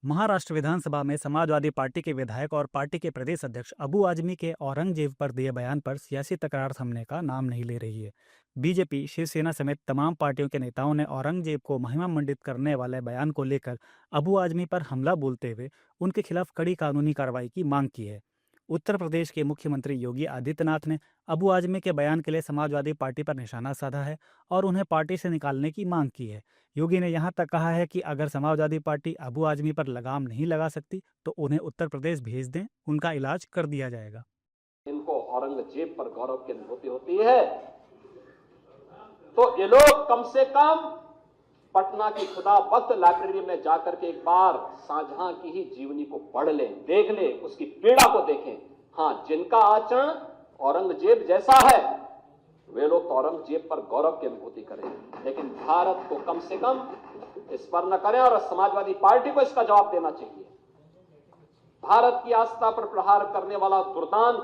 महाराष्ट्र विधानसभा में समाजवादी पार्टी के विधायक और पार्टी के प्रदेश अध्यक्ष अबू आजमी के औरंगजेब पर दिए बयान पर सियासी तकरार थमने का नाम नहीं ले रही है। बीजेपी, शिवसेना समेत तमाम पार्टियों के नेताओं ने औरंगजेब को महिमा मंडित करने वाले बयान को लेकर अबू आजमी पर हमला बोलते हुए उनके खिलाफ कड़ी कानूनी कार्रवाई की मांग की है। उत्तर प्रदेश के मुख्यमंत्री योगी आदित्यनाथ ने अबू आजमी के बयान के लिए समाजवादी पार्टी पर निशाना साधा है और उन्हें पार्टी से निकालने की मांग की है। योगी ने यहां तक कहा है कि अगर समाजवादी पार्टी अबू आजमी पर लगाम नहीं लगा सकती तो उन्हें उत्तर प्रदेश भेज दें, उनका इलाज कर दिया जाएगा। इनको औरंगजेब पर गौरव की अनुभूति होती है तो ये लोग कम से कम पटना की खुदा वक्त लाइब्रेरी में जाकर के एक बार शाहजहां की ही जीवनी को पढ़ लें, देख लें, उसकी पीड़ा को देखें। हां, जिनका आचरण औरंगजेब जैसा है वे लोग तो औरंगजेब पर गौरव की अनुभूति करें, लेकिन भारत को कम से कम इस पर न करें और समाजवादी पार्टी को इसका जवाब देना चाहिए। भारत की आस्था पर प्रहार करने वाला दुर्दांत,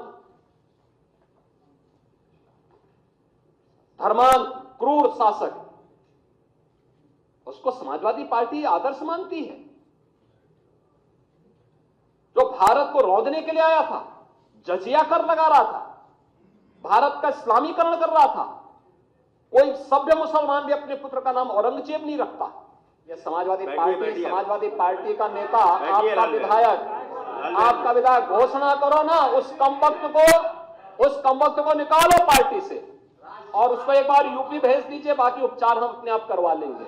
धर्मांत, क्रूर शासक, उसको समाजवादी पार्टी आदर्श मानती है। जो भारत को रौंदने के लिए आया था, जजिया कर लगा रहा था, भारत का इस्लामीकरण कर रहा था। कोई सभ्य मुसलमान भी अपने पुत्र का नाम औरंगजेब नहीं रखता। यह समाजवादी पार्टी का नेता, आपका विधायक घोषणा करो ना, उस कमबख्त को निकालो पार्टी से और उसको एक बार यूपी भेज दीजिए, बाकी उपचार हम अपने आप करवा लेंगे।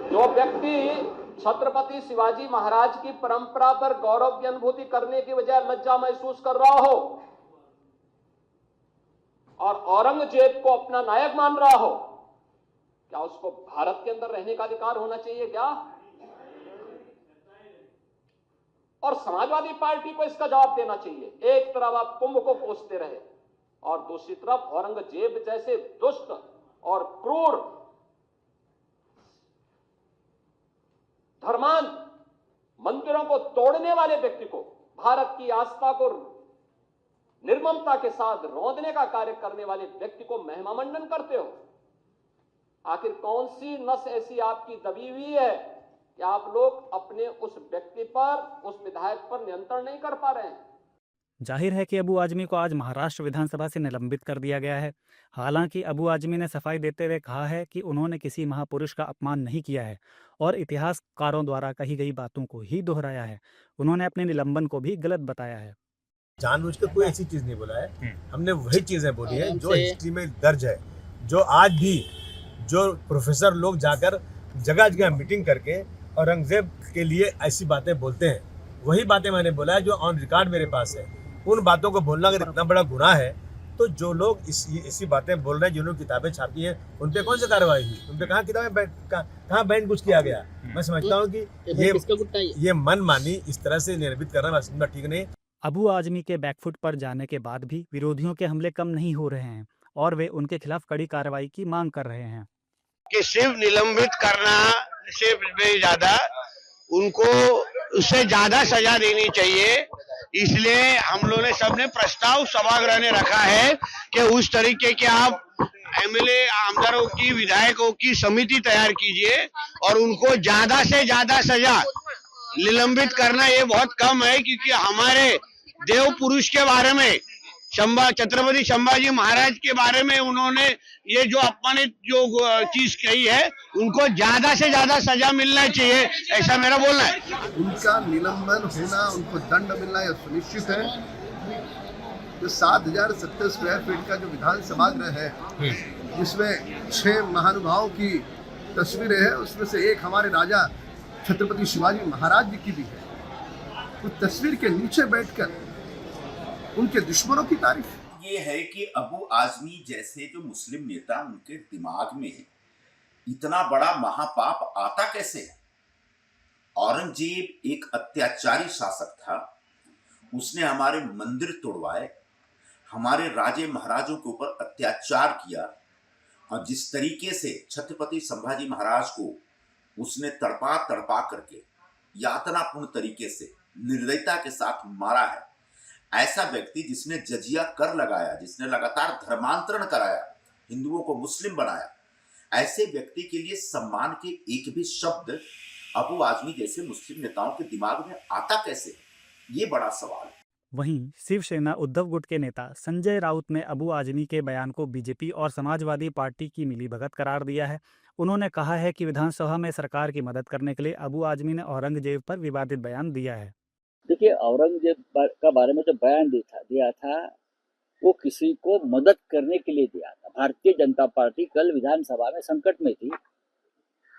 जो व्यक्ति छत्रपति शिवाजी महाराज की परंपरा पर गौरव की अनुभूति करने की बजाय लज्जा महसूस कर रहा हो और औरंगजेब को अपना नायक मान रहा हो, क्या उसको भारत के अंदर रहने का अधिकार होना चाहिए क्या? और समाजवादी पार्टी को इसका जवाब देना चाहिए। एक तरफ आप कुंभ को कोसते रहे और दूसरी तरफ औरंगजेब जैसे दुष्ट और क्रूर, धर्मांत, मंदिरों को तोड़ने वाले व्यक्ति को, भारत की आस्था को निर्ममता के साथ रौंदने का कार्य करने वाले व्यक्ति को महिमा मंडन करते हो। आखिर कौन सी नस ऐसी आपकी दबी हुई है कि आप लोग अपने उस व्यक्ति पर, उस विधायक पर नियंत्रण नहीं कर पा रहे हैं? जाहिर है कि अबू आजमी को आज महाराष्ट्र विधानसभा से निलंबित कर दिया गया है। हालांकि अबू आजमी ने सफाई देते हुए कहा है कि उन्होंने किसी महापुरुष का अपमान नहीं किया है और इतिहासकारों द्वारा कही गई बातों को ही दोहराया है। उन्होंने अपने निलंबन को भी गलत बताया है। जानबूझकर कोई ऐसी चीज नहीं बोला है, हमने वही चीजें बोली है जो हिस्ट्री में दर्ज है। जो आज भी जो प्रोफेसर लोग जाकर जगह जगह मीटिंग करके औरंगजेब के लिए ऐसी बातें बोलते हैं, वही बातें मैंने बोला है जो ऑन रिकॉर्ड मेरे पास है। उन बातों को बोलना अगर इतना बड़ा गुनाह है तो जो लोग ऐसी बातें बोल रहे हैं, जिन्होंने किताबें छापी हैं, उन पे कौन सी कार्रवाई हुई? उन पे कहाँ किताबें कहाँ बैन कुछ किया गया? मैं समझता हूँ कि ये मनमानी इस तरह से निलंबित करना ठीक नहीं। अबू आजमी के बैकफुट पर जाने के बाद भी विरोधियों के हमले कम नहीं हो रहे हैं और वे उनके खिलाफ कड़ी कार्रवाई की मांग कर रहे हैं कि सिर्फ निलंबित करना से भी ज्यादा उनको उससे ज्यादा सजा देनी चाहिए। इसलिए हम लोगों ने सबने प्रस्ताव सभागृह ने रखा है कि उस तरीके के आप एमएलए, आमदारों की, विधायकों की समिति तैयार कीजिए और उनको ज्यादा से ज्यादा सजा, निलंबित करना ये बहुत कम है, क्योंकि हमारे देव पुरुष के बारे में, छत्रपति संभाजी महाराज के बारे में उन्होंने ये जो अपमानित जो चीज कही है, उनको ज्यादा से ज्यादा सजा मिलना चाहिए, ऐसा मेरा बोलना है। उनका निलंबन होना, उनको दंड मिलना यह सुनिश्चित है। जो 7070 स्क्वायर फीट का जो विधान सभागृह है, जिसमें 6 महानुभावों की तस्वीरें हैं, उसमें से एक हमारे राजा छत्रपति शिवाजी महाराज जी की भी है। उस तस्वीर के नीचे बैठकर उनके दुश्मनों की तारीफ। ये है कि अबू आजमी जैसे जो मुस्लिम नेता, उनके दिमाग में इतना बड़ा महापाप आता कैसे है? औरंगजेब एक अत्याचारी शासक था। उसने हमारे मंदिर तोड़वाए, हमारे राजे महाराजों के ऊपर अत्याचार किया और जिस तरीके से छत्रपति संभाजी महाराज को उसने तड़पा तड़पा करके यातनापूर्ण तरीके से निर्दयता के साथ मारा है, ऐसा व्यक्ति जिसने जजिया कर लगाया, जिसने लगातार धर्मांतरण कराया, हिंदुओं को मुस्लिम बनाया, ऐसे व्यक्ति के लिए सम्मान के एक भी शब्द अबू आजमी जैसे मुस्लिम नेताओं के दिमाग में आता कैसे है, ये बड़ा सवाल है। वहीं शिवसेना उद्धव गुट के नेता संजय राउत ने अबू आजमी के बयान को बीजेपी और समाजवादी पार्टी की मिलीभगत करार दिया है। उन्होंने कहा है कि विधानसभा में सरकार की मदद करने के लिए अबू आजमी ने औरंगजेब पर विवादित बयान दिया है। देखिए, औरंगजेब का बारे में जो बयान दिया था वो किसी को मदद करने के लिए दिया था। भारतीय जनता पार्टी कल विधानसभा में संकट में थी।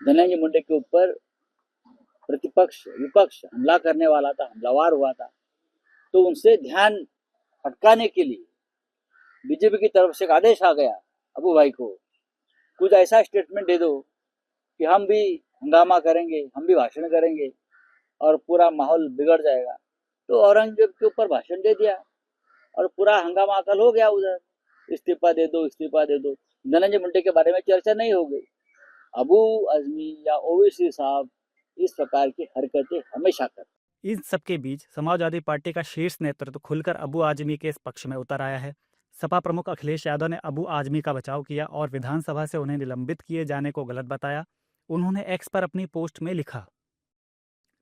धनंजय मुंडे के ऊपर विपक्ष हमला करने वाला था, हमलावर हुआ था, तो उनसे ध्यान भटकाने के लिए बीजेपी की तरफ से एक आदेश आ गया अबू भाई को, कुछ ऐसा स्टेटमेंट दे दो कि हम भी हंगामा करेंगे, हम भी भाषण करेंगे और पूरा माहौल बिगड़ जाएगा। तो औरंगजेब के ऊपर भाषण दे दिया और पूरा हंगामा कल हो गया उधर, इस्तीफा दे दो, इस्तीफा दे दो। धनंजय मुंडे के बारे में चर्चा नहीं हो गई। अबू आजमी या ओवैसी साहब इस प्रकार की हरकतें हमेशा करते। इन सबके बीच समाजवादी पार्टी का शीर्ष नेतृत्व खुलकर अबू आजमी के पक्ष में उतर आया है। सपा प्रमुख अखिलेश यादव ने अबू आजमी का बचाव किया और विधानसभा से उन्हें निलंबित किए जाने को गलत बताया। उन्होंने एक्स पर अपनी पोस्ट में लिखा,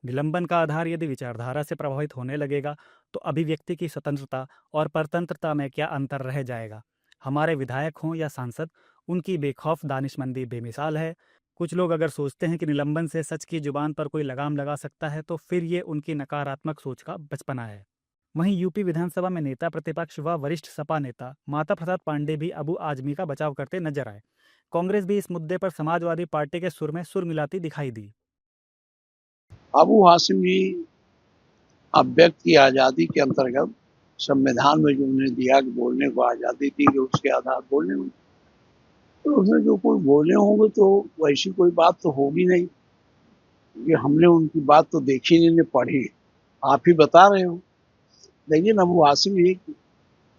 निलंबन का आधार यदि विचारधारा से प्रभावित होने लगेगा तो अभिव्यक्ति की स्वतंत्रता और परतंत्रता में क्या अंतर रह जाएगा। हमारे विधायक हों या सांसद, उनकी बेखौफ दानिशमंदी बेमिसाल है। कुछ लोग अगर सोचते हैं कि निलंबन से सच की जुबान पर कोई लगाम लगा सकता है तो फिर ये उनकी नकारात्मक सोच का बचपना है। वहीं यूपी विधानसभा में नेता प्रतिपक्ष व वरिष्ठ सपा नेता माता प्रसाद पांडे भी अबू आजमी का बचाव करते नजर आए। कांग्रेस भी इस मुद्दे पर समाजवादी पार्टी के सुर में सुर मिलाती दिखाई दी। अबू हाशिम जी अभिव्यक्त की आज़ादी के अंतर्गत संविधान में जो उन्हें दिया कि बोलने को आज़ादी दी, कि उसके आधार बोलने में, तो उसमें जो कोई बोले होंगे तो वैसी कोई बात तो होगी नहीं, कि हमने उनकी बात तो देखी नहीं, पढ़ी, आप ही बता रहे हो। लेकिन अबू हाशिम एक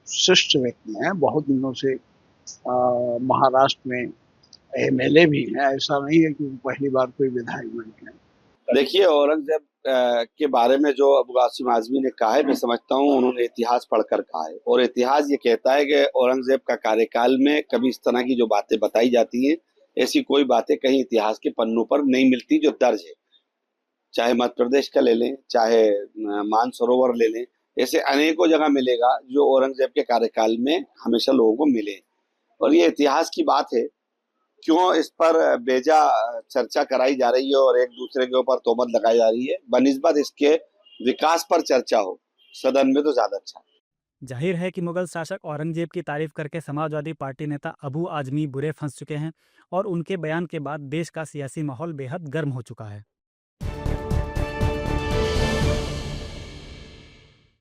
शिष्ट व्यक्ति हैं, बहुत दिनों से महाराष्ट्र में एमएलए भी हैं, ऐसा नहीं है कि पहली बार कोई विधायक बने हैं। देखिए, औरंगजेब के बारे में जो अबू आसिम आजमी ने कहा है, मैं समझता हूँ उन्होंने इतिहास पढ़कर कहा है, और इतिहास ये कहता है कि औरंगजेब का कार्यकाल में कभी इस तरह की जो बातें बताई जाती हैं, ऐसी कोई बातें कहीं इतिहास के पन्नों पर नहीं मिलती जो दर्ज है। चाहे मध्य प्रदेश का ले लें, चाहे मानसरोवर ले लें, ऐसे अनेकों जगह मिलेगा जो औरंगजेब के कार्यकाल में हमेशा लोगों को मिले। और ये इतिहास की बात है, क्यों इस पर बेजा चर्चा कराई जा रही है और एक दूसरे के ऊपर तोहमत लगाई जा रही है, बनिस्बत इसके विकास पर चर्चा हो सदन में तो ज्यादा अच्छा है। जाहिर है कि मुगल शासक औरंगजेब की तारीफ करके समाजवादी पार्टी नेता अबू आजमी बुरे फंस चुके हैं और उनके बयान के बाद देश का सियासी माहौल बेहद गर्म हो चुका है।